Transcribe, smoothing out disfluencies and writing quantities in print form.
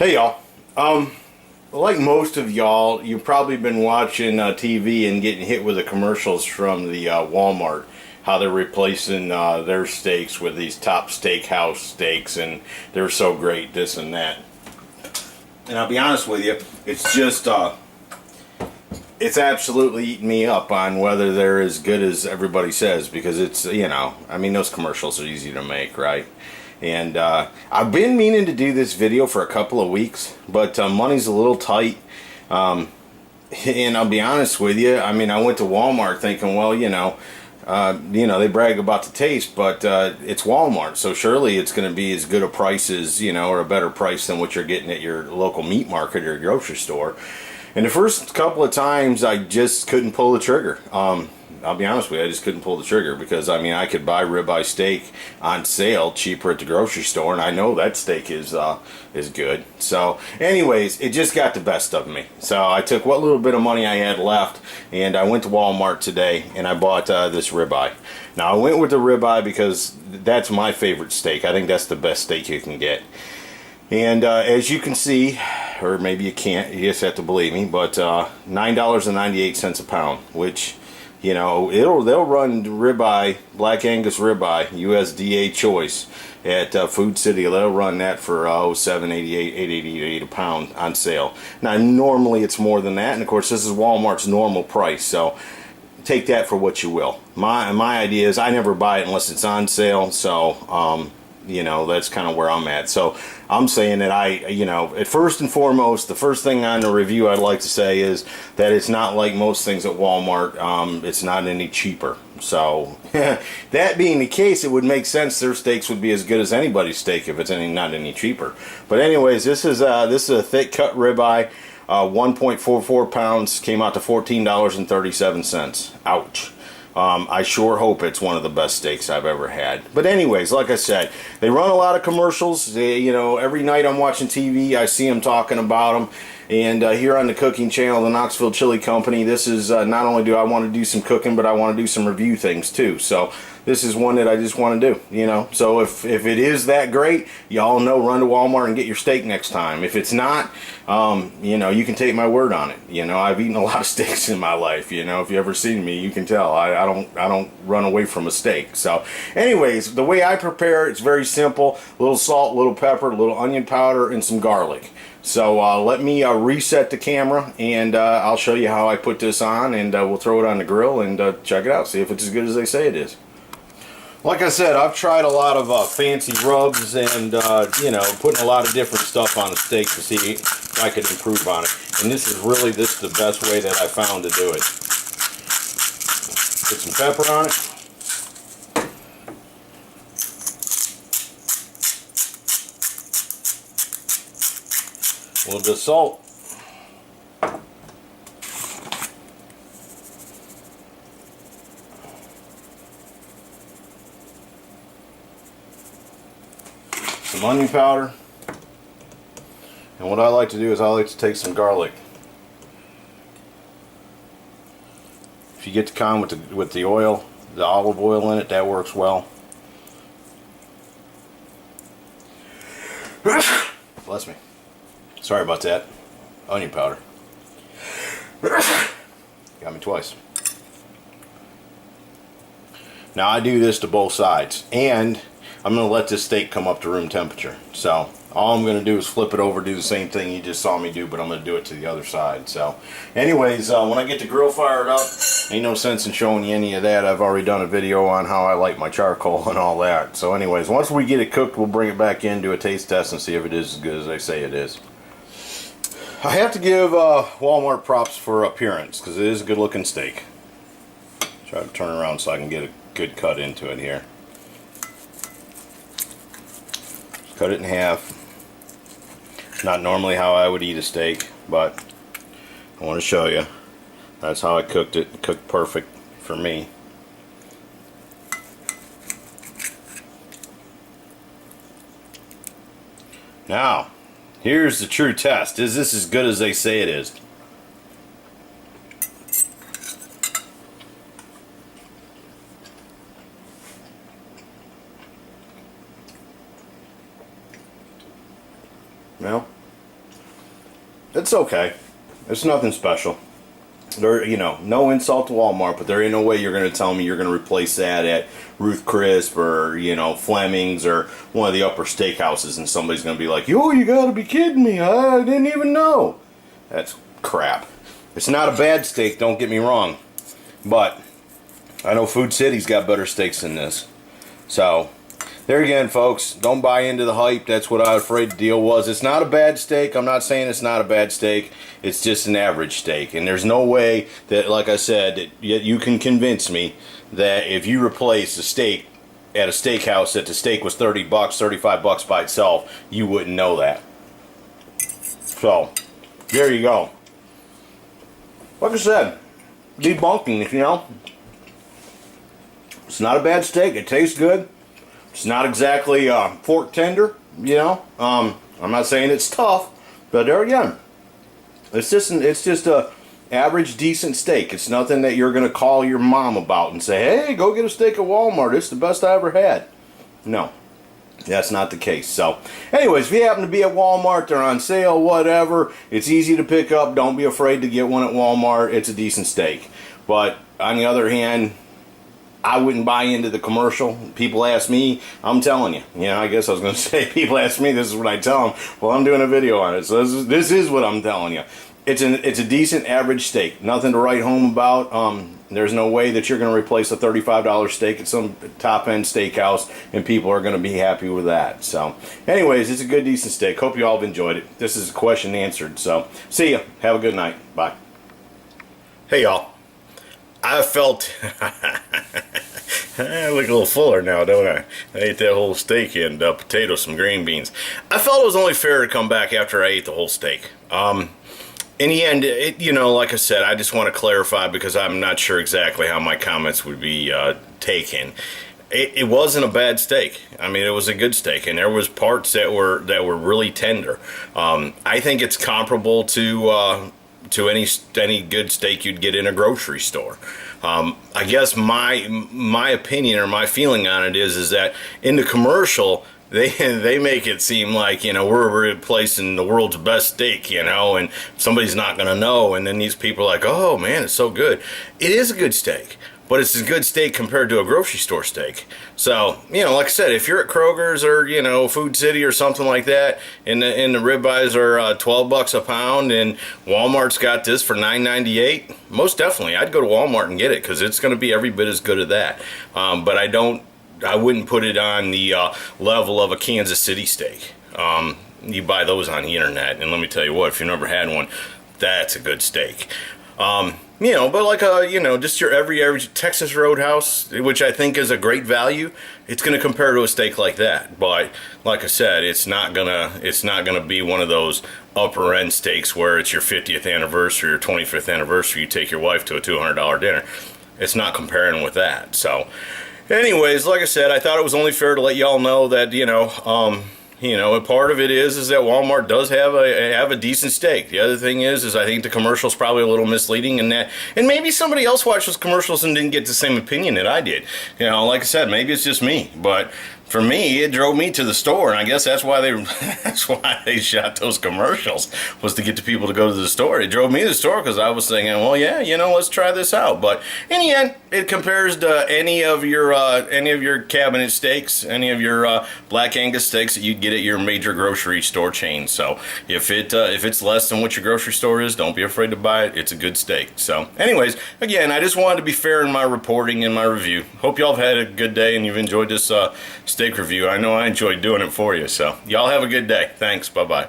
Hey y'all. Like most of y'all, you've probably been watching TV and getting hit with the commercials from the Walmart, how they're replacing their steaks with these top steakhouse steaks, and they're so great, this and that. And I'll be honest with you, it's just it's absolutely eating me up on whether they're as good as everybody says, because it's, I mean, those commercials are easy to make, right? And I've been meaning to do this video for a couple of weeks, but money's a little tight. And I'll be honest with you, I mean, I went to Walmart thinking, well, they brag about the taste, but it's Walmart, so surely it's going to be as good a price as, or a better price than what you're getting at your local meat market or grocery store. And the first couple of times, I just couldn't pull the trigger. I'll be honest with you, I just couldn't pull the trigger because, I mean, I could buy ribeye steak on sale cheaper at the grocery store, and I know that steak is good. So, anyways, it just got the best of me. So I took what little bit of money I had left, and I went to Walmart today, and I bought this ribeye. Now, I went with the ribeye because that's my favorite steak. I think that's the best steak you can get. And as you can see, or maybe you can't, you just have to believe me, but $9.98 a pound, which, they'll run ribeye, Black Angus ribeye, USDA choice at Food City. They'll run that for $7.88, $8.88 a pound on sale. Now, normally it's more than that, and of course this is Walmart's normal price, so take that for what you will. My idea is I never buy it unless it's on sale, so that's kind of where I'm at. So I'm saying that at first and foremost, the first thing on the review I'd like to say is that it's not like most things at Walmart. It's not any cheaper. So that being the case, it would make sense their steaks would be as good as anybody's steak if it's not any cheaper. But anyways, this is a thick cut ribeye, 1.44 pounds, came out to $14.37. Ouch. I sure hope it's one of the best steaks I've ever had. But anyways, like I said, they run a lot of commercials. Every night I'm watching TV, I see them talking about them. And here on the cooking channel, the Knoxville Chili Company, this is not only do I want to do some cooking, but I want to do some review things too. So this is one that I just want to do, So if it is that great, y'all know, run to Walmart and get your steak next time. If it's not, you can take my word on it. I've eaten a lot of steaks in my life. If you ever seen me, you can tell I don't run away from a steak. So anyways, the way I prepare, it's very simple. A little salt, a little pepper, a little onion powder, and some garlic. So let me reset the camera, and I'll show you how I put this on, and we'll throw it on the grill and check it out, see if it's as good as they say it is. Like I said, I've tried a lot of fancy rubs and, putting a lot of different stuff on a steak to see if I could improve on it. And this is the best way that I found to do it. Put some pepper on it. A little bit of salt. Some onion powder. And what I like to do is I like to take some garlic. If you get the kind with the oil, the olive oil in it, that works well. Bless me. Sorry about that. Onion powder. Got me twice. Now I do this to both sides, and I'm going to let this steak come up to room temperature. So all I'm going to do is flip it over, do the same thing you just saw me do, but I'm going to do it to the other side. So anyways, when I get the grill fired up, ain't no sense in showing you any of that. I've already done a video on how I like my charcoal and all that. So anyways, once we get it cooked, we'll bring it back in, do a taste test, and see if it is as good as they say it is. I have to give Walmart props for appearance, because it is a good looking steak. Try to turn around so I can get a good cut into it here. Cut it in half. Not normally how I would eat a steak, but I want to show you. That's how I cooked it. It cooked perfect for me. Now, here's the true test. Is this as good as they say it is? Well, It's okay. It's nothing special. There, you know, no insult to Walmart, but there ain't no way you're going to tell me you're going to replace that at Ruth Crisp or, you know, Fleming's or one of the upper steakhouses, and somebody's going to be like, yo, you got to be kidding me. I didn't even know. That's crap. It's not a bad steak, don't get me wrong, but I know Food City's got better steaks than this. So, there again, folks, don't buy into the hype. That's what I was afraid the deal was. It's not a bad steak. I'm not saying it's not a bad steak. It's just an average steak. And there's no way that, like I said, that you can convince me that if you replace a steak at a steakhouse that the steak was 30 bucks, 35 bucks by itself, you wouldn't know that. So, there you go. Like I said, debunking, you know. It's not a bad steak. It tastes good. It's not exactly fork tender, you know. I'm not saying it's tough, but there again, it's just a average decent steak. It's nothing that you're gonna call your mom about and say, hey, go get a steak at Walmart. It's the best I ever had. No, that's not the case. So, anyways, if you happen to be at Walmart, they're on sale, whatever. It's easy to pick up. Don't be afraid to get one at Walmart. It's a decent steak. But on the other hand, I wouldn't buy into the commercial. People ask me, I'm telling you. You know, I guess I was going to say, people ask me, this is what I tell them. Well, I'm doing a video on it, so this is what I'm telling you. It's a decent average steak. Nothing to write home about. There's no way that you're going to replace a $35 steak at some top-end steakhouse, and people are going to be happy with that. So, anyways, it's a good, decent steak. Hope you all have enjoyed it. This is a question answered. So, see ya. Have a good night. Bye. Hey, y'all. I felt I look a little fuller now, don't I? I ate that whole steak and potatoes, some green beans. I felt it was only fair to come back after I ate the whole steak. In the end, you know, like I said, I just want to clarify because I'm not sure exactly how my comments would be taken. It wasn't a bad steak. I mean, it was a good steak, and there was parts that were really tender. I think it's comparable to any good steak you'd get in a grocery store. I guess my opinion or my feeling on it is that in the commercial they make it seem like, you know, we're replacing the world's best steak, you know, and somebody's not gonna know, and then these people are like, oh man, it's so good. It is a good steak, but it's a good steak compared to a grocery store steak. So, you know, like I said, if you're at Kroger's or, you know, Food City or something like that, and the ribeyes are 12 bucks a pound, and Walmart's got this for $9.98, most definitely, I'd go to Walmart and get it, because it's going to be every bit as good as that. But I wouldn't put it on the level of a Kansas City steak. You buy those on the internet, and let me tell you what, if you've never had one, that's a good steak. You know, but like you know, just your average Texas Roadhouse, which I think is a great value, it's going to compare to a steak like that. But like I said, it's not gonna be one of those upper end steaks where it's your 50th anniversary or 25th anniversary. You take your wife to a $200 dinner. It's not comparing with that. So, anyways, like I said, I thought it was only fair to let y'all know that, you know, a part of it is that Walmart does have a decent steak. The other thing is I think the commercial's probably a little misleading in that, and maybe somebody else watched those commercials and didn't get the same opinion that I did. You know, like I said, maybe it's just me, but for me, it drove me to the store, and I guess that's why they shot those commercials, was to get the people to go to the store. It drove me to the store because I was thinking, well, yeah, you know, let's try this out. But in the end, it compares to any of your cabinet steaks, any of your Black Angus steaks that you'd get at your major grocery store chain. So if it's less than what your grocery store is, don't be afraid to buy it. It's a good steak. So, anyways, again, I just wanted to be fair in my reporting and my review. Hope y'all have had a good day and you've enjoyed this steak review. I know I enjoyed doing it for you. So y'all have a good day. Thanks. Bye-bye.